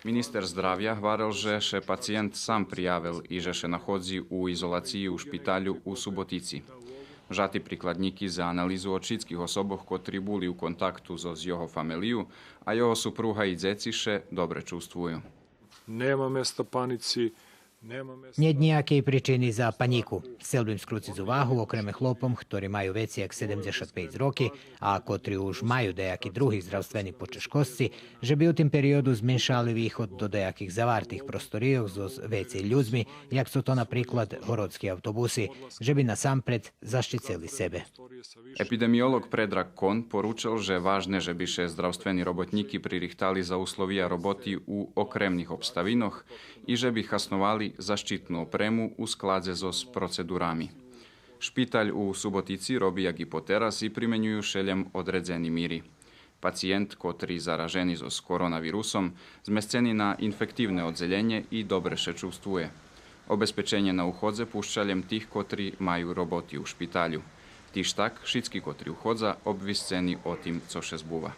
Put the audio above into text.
Minister zdravia hvaril, že še pacient sám prijavil i že še nachodzi u izolaciji u špitalju u Subotici. Žati prikladniki za analýzu od všetkých osoboch, kotri boli u kontaktu so z jeho familiju, a jeho supruha i dzeci še dobre čustvujú. Nema mesta panici. Нет ніякої причини за паніку. Хотів бим скрутити увагу окремим хлопам, які мають віці як 75 років, а котрі уж мають деякі другі здравствені почешкості, щоб у тим періоду зменшали виход до деяких завартих просторів з віці людьми, як це то, наприклад, городські автобуси, щоб насамперед защитили себе. Epidemiolog Predrag Kon poručil, že vážne, že by še zdravstveni robotníky pririchtali za uslovia roboty u okremných obstavinoch i že by hasnovali zaštitnú opremu u skladze so s procedurami. Špitalj u Subotici robí jak i poteraz i primenjujú šeljem odredzeni miri. Pacient, kotri zaraženi so s koronavirusom, zmesteni na infektívne odzeljenje i dobre še čustvuje. Obezpečenje na uchodze puščaljem tih, kotri majú roboty u špitalju. Tiž tak, všetci, kotri uchodza, obvisceni o tým, co še zbúva.